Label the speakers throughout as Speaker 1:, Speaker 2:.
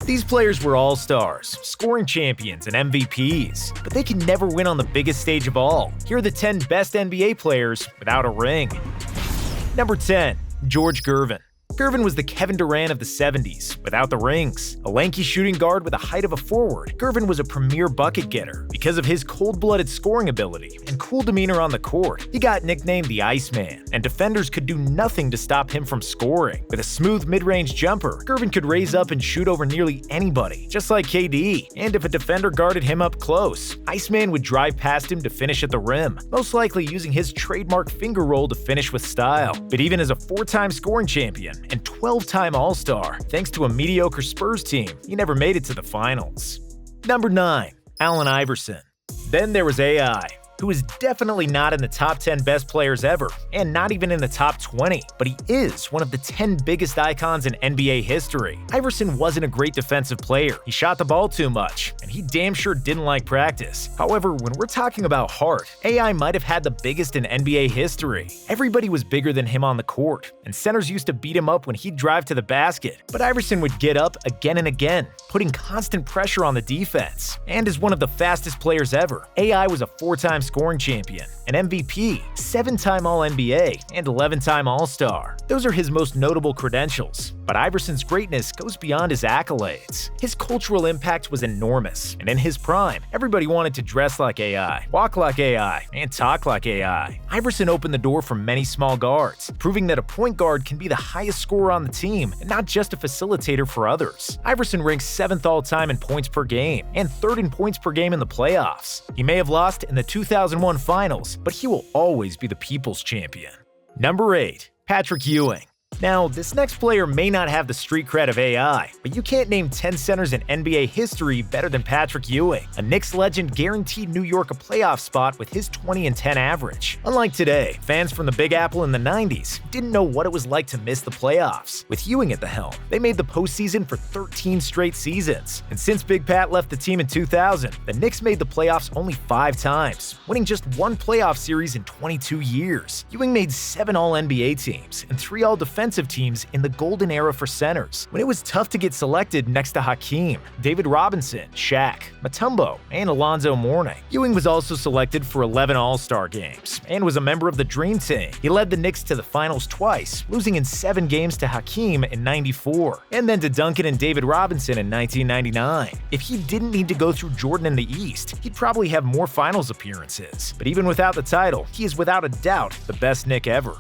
Speaker 1: These players were all-stars, scoring champions, and MVPs, but they can never win on the biggest stage of all. Here are the 10 best NBA players without a ring. Number 10. George Gervin. Gervin was the Kevin Durant of the 70s, without the rings. A lanky shooting guard with the height of a forward, Gervin was a premier bucket getter. Because of his cold-blooded scoring ability and cool demeanor on the court, he got nicknamed the Iceman, and defenders could do nothing to stop him from scoring. With a smooth mid-range jumper, Gervin could raise up and shoot over nearly anybody, just like KD. And if a defender guarded him up close, Iceman would drive past him to finish at the rim, most likely using his trademark finger roll to finish with style. But even as a 4-time scoring champion and 12-time All-Star, thanks to a mediocre Spurs team, he never made it to the finals. Number 9. Allen Iverson. Then there was AI, who is definitely not in the top 10 best players ever, and not even in the top 20, but he is one of the 10 biggest icons in NBA history. Iverson wasn't a great defensive player, he shot the ball too much, and he damn sure didn't like practice. However, when we're talking about heart, AI might have had the biggest in NBA history. Everybody was bigger than him on the court, and centers used to beat him up when he'd drive to the basket, but Iverson would get up again and again, putting constant pressure on the defense. And as one of the fastest players ever, AI was a 4-time scoring champion, an MVP, 7-time All-NBA, and 11-time All-Star. Those are his most notable credentials, but Iverson's greatness goes beyond his accolades. His cultural impact was enormous, and in his prime, everybody wanted to dress like AI, walk like AI, and talk like AI. Iverson opened the door for many small guards, proving that a point guard can be the highest scorer on the team and not just a facilitator for others. Iverson ranks 7th all-time in points per game and 3rd in points per game in the playoffs. He may have lost in the 2001 finals, but he will always be the people's champion. Number 8. Patrick Ewing. Now, this next player may not have the street cred of AI, but you can't name 10 centers in NBA history better than Patrick Ewing. A Knicks legend guaranteed New York a playoff spot with his 20-10 average. Unlike today, fans from the Big Apple in the 90s didn't know what it was like to miss the playoffs. With Ewing at the helm, they made the postseason for 13 straight seasons. And since Big Pat left the team in 2000, the Knicks made the playoffs only 5 times, winning just 1 playoff series in 22 years. Ewing made 7 All-NBA teams and 3 All-Defensive teams in the golden era for centers, when it was tough to get selected next to Hakeem, David Robinson, Shaq, Mutombo, and Alonzo Mourning. Ewing was also selected for 11 All-Star games and was a member of the Dream Team. He led the Knicks to the finals twice, losing in 7 games to Hakeem in '94, and then to Duncan and David Robinson in 1999. If he didn't need to go through Jordan in the East, he'd probably have more finals appearances. But even without the title, he is without a doubt the best Knick ever.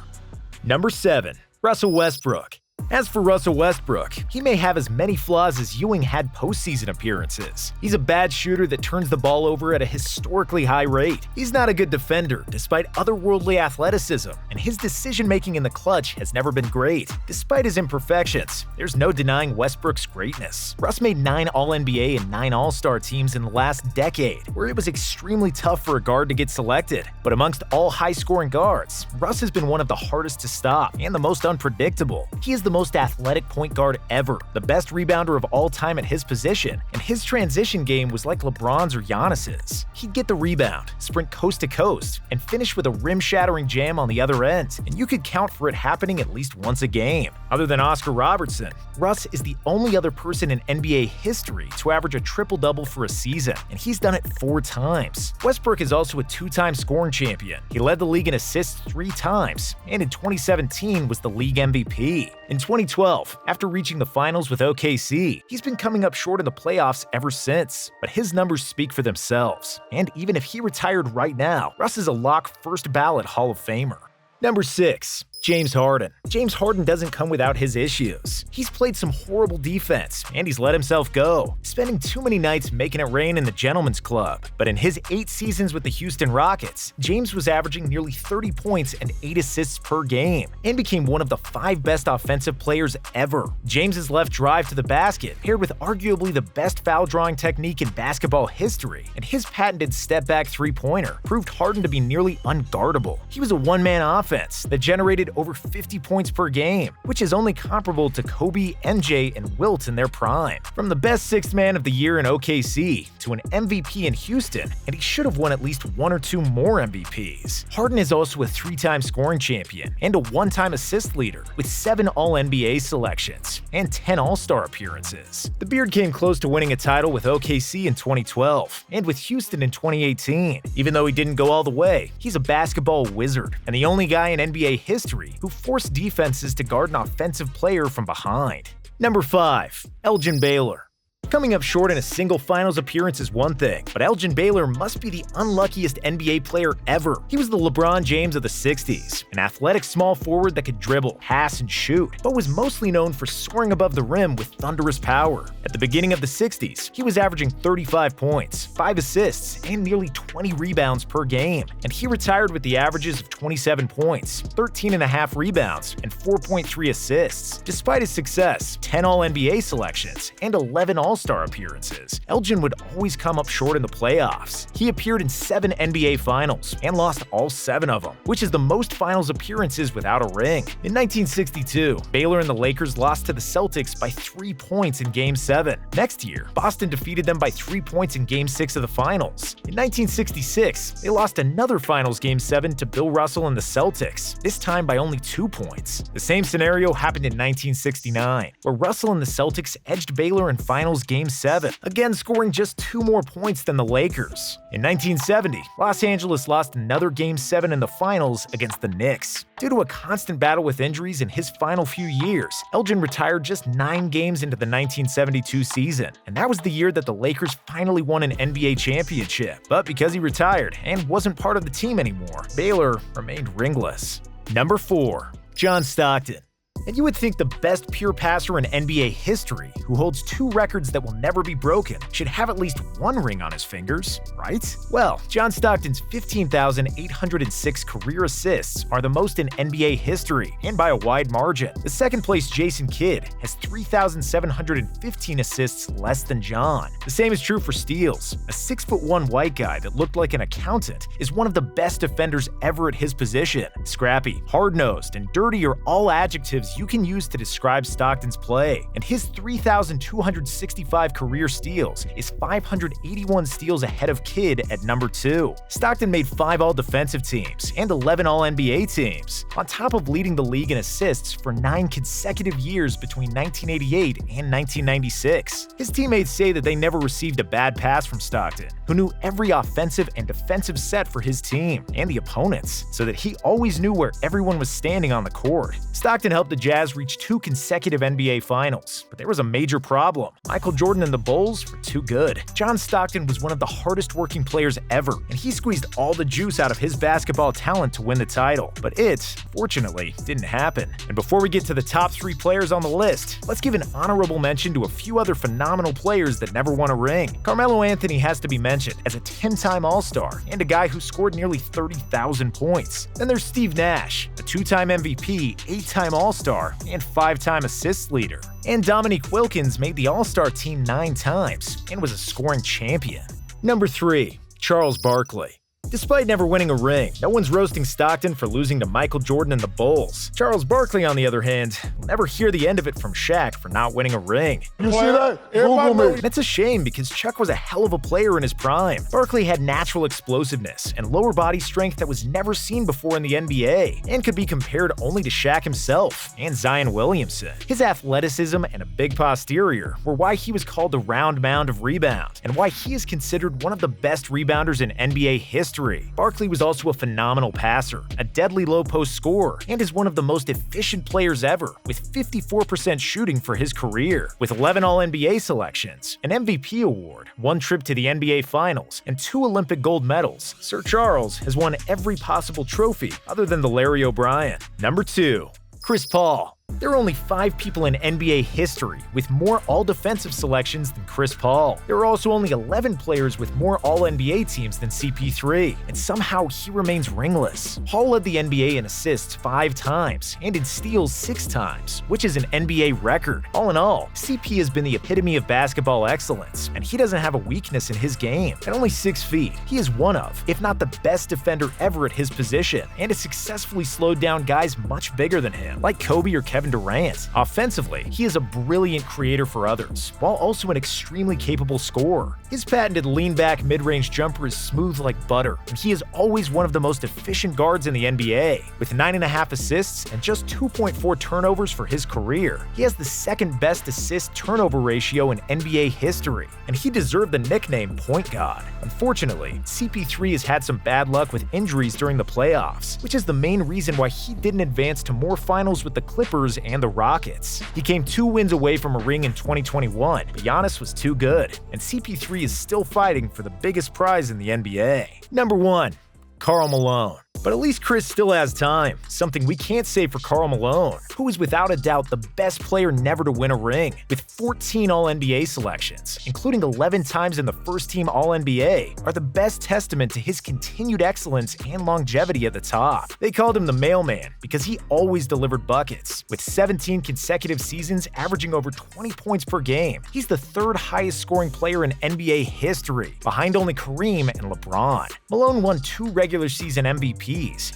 Speaker 1: Number 7. Russell Westbrook. As for Russell Westbrook, he may have as many flaws as Ewing had postseason appearances. He's a bad shooter that turns the ball over at a historically high rate. He's not a good defender, despite otherworldly athleticism, and his decision-making in the clutch has never been great. Despite his imperfections, there's no denying Westbrook's greatness. Russ made 9 All-NBA and 9 All-Star teams in the last decade, where it was extremely tough for a guard to get selected. But amongst all high-scoring guards, Russ has been one of the hardest to stop and the most unpredictable. He is the most athletic point guard ever, the best rebounder of all time at his position, and his transition game was like LeBron's or Giannis's. He'd get the rebound, sprint coast to coast, and finish with a rim-shattering jam on the other end, and you could count for it happening at least once a game. Other than Oscar Robertson, Russ is the only other person in NBA history to average a triple-double for a season, and he's done it 4 times. Westbrook is also a 2-time scoring champion. He led the league in assists 3 times, and in 2017 was the league MVP. In 2012, after reaching the finals with OKC, he's been coming up short in the playoffs ever since, but his numbers speak for themselves. And even if he retired right now, Russ is a lock first ballot Hall of Famer. Number 6. James Harden. James Harden doesn't come without his issues. He's played some horrible defense, and he's let himself go, spending too many nights making it rain in the Gentlemen's Club. But in his 8 seasons with the Houston Rockets, James was averaging nearly 30 points and 8 assists per game, and became one of the 5 best offensive players ever. James's left drive to the basket, paired with arguably the best foul drawing technique in basketball history, and his patented step-back three-pointer, proved Harden to be nearly unguardable. He was a one-man offense that generated over 50 points per game, which is only comparable to Kobe, MJ, and Wilt in their prime. From the best sixth man of the year in OKC to an MVP in Houston, and he should have won at least one or two more MVPs. Harden is also a three-time scoring champion and a one-time assist leader with 7 All-NBA selections and 10 All-Star appearances. The Beard came close to winning a title with OKC in 2012 and with Houston in 2018. Even though he didn't go all the way, he's a basketball wizard and the only guy in NBA history who forced defenses to guard an offensive player from behind. Number 5. Elgin Baylor. Coming up short in a single finals appearance is one thing, but Elgin Baylor must be the unluckiest NBA player ever. He was the LeBron James of the 60s, an athletic small forward that could dribble, pass, and shoot, but was mostly known for soaring above the rim with thunderous power. At the beginning of the 60s, he was averaging 35 points, 5 assists, and nearly 20 rebounds per game, and he retired with the averages of 27 points, 13.5 rebounds, and 4.3 assists. Despite his success, 10 All-NBA selections, and 11 All-Star appearances, Elgin would always come up short in the playoffs. He appeared in 7 NBA Finals and lost all 7 of them, which is the most Finals appearances without a ring. In 1962, Baylor and the Lakers lost to the Celtics by 3 points in Game 7. Next year, Boston defeated them by 3 points in Game 6 of the Finals. In 1966, they lost another Finals Game 7 to Bill Russell and the Celtics, this time by only 2 points. The same scenario happened in 1969, where Russell and the Celtics edged Baylor in Finals Game 7, again scoring just 2 more points than the Lakers. In 1970, Los Angeles lost another Game 7 in the Finals against the Knicks. Due to a constant battle with injuries in his final few years, Elgin retired just 9 games into the 1972 season, and that was the year that the Lakers finally won an NBA championship. But because he retired and wasn't part of the team anymore, Baylor remained ringless. Number 4. John Stockton. And you would think the best pure passer in NBA history, who holds 2 records that will never be broken, should have at least 1 ring on his fingers, right? Well, John Stockton's 15,806 career assists are the most in NBA history, and by a wide margin. The second-place Jason Kidd has 3,715 assists less than John. The same is true for steals. A 6'1" white guy that looked like an accountant is one of the best defenders ever at his position. Scrappy, hard-nosed, and dirty are all adjectives you can use to describe Stockton's play, and his 3,265 career steals is 581 steals ahead of Kidd at number 2. Stockton made 5 All-Defensive teams and 11 All-NBA teams, on top of leading the league in assists for 9 consecutive years between 1988 and 1996. His teammates say that they never received a bad pass from Stockton, who knew every offensive and defensive set for his team and the opponents, so that he always knew where everyone was standing on the court. Stockton helped the Jazz reached 2 consecutive NBA Finals, but there was a major problem. Michael Jordan and the Bulls were too good. John Stockton was one of the hardest working players ever, and he squeezed all the juice out of his basketball talent to win the title. But it, fortunately, didn't happen. And before we get to the top 3 players on the list, let's give an honorable mention to a few other phenomenal players that never won a ring. Carmelo Anthony has to be mentioned as a 10-time All-Star and a guy who scored nearly 30,000 points. Then there's Steve Nash, a 2-time MVP, 8-time All-Star, and 5-time assists leader. And Dominique Wilkins made the All-Star team 9 times and was a scoring champion. Number 3. Charles Barkley. Despite never winning a ring, no one's roasting Stockton for losing to Michael Jordan and the Bulls. Charles Barkley, on the other hand, will never hear the end of it from Shaq for not winning a ring.
Speaker 2: You see that? Google me.
Speaker 1: And it's a shame because Chuck was a hell of a player in his prime. Barkley had natural explosiveness and lower body strength that was never seen before in the NBA and could be compared only to Shaq himself and Zion Williamson. His athleticism and a big posterior were why he was called the round mound of rebound and why he is considered one of the best rebounders in NBA history. Barkley was also a phenomenal passer, a deadly low-post scorer, and is one of the most efficient players ever, with 54% shooting for his career. With 11 All-NBA selections, an MVP award, 1 trip to the NBA Finals, and 2 Olympic gold medals, Sir Charles has won every possible trophy other than the Larry O'Brien. Number 2. Chris Paul. There are only 5 people in NBA history with more all-defensive selections than Chris Paul. There are also only 11 players with more all-NBA teams than CP3, and somehow he remains ringless. Paul led the NBA in assists 5 times and in steals 6 times, which is an NBA record. All in all, CP has been the epitome of basketball excellence, and he doesn't have a weakness in his game. At only 6 feet, he is one of, if not the best defender ever at his position, and has successfully slowed down guys much bigger than him, like Kobe or Kevin Durant. Offensively, he is a brilliant creator for others, while also an extremely capable scorer. His patented lean-back mid-range jumper is smooth like butter, and he is always one of the most efficient guards in the NBA. With 9.5 assists and just 2.4 turnovers for his career, he has the second-best assist-turnover ratio in NBA history, and he deserved the nickname Point God. Unfortunately, CP3 has had some bad luck with injuries during the playoffs, which is the main reason why he didn't advance to more finals with the Clippers and the Rockets. He came 2 wins away from a ring in 2021, but Giannis was too good, and CP3 is still fighting for the biggest prize in the NBA. Number 1. KARL Malone. But at least Chris still has time, something we can't say for KARL Malone, who is without a doubt the best player never to win a ring, with 14 All-NBA selections, including 11 times in the first-team All-NBA, are the best testament to his continued excellence and longevity at the top. They called him the mailman because he always delivered buckets, with 17 consecutive seasons averaging over 20 points per game. He's the 3rd highest scoring player in NBA history, behind only Kareem and LeBron. Malone won 2 regular season MVPs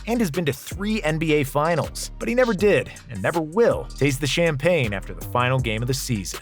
Speaker 1: and has been to 3 NBA Finals, but he never did and never will taste the champagne after the final game of the season.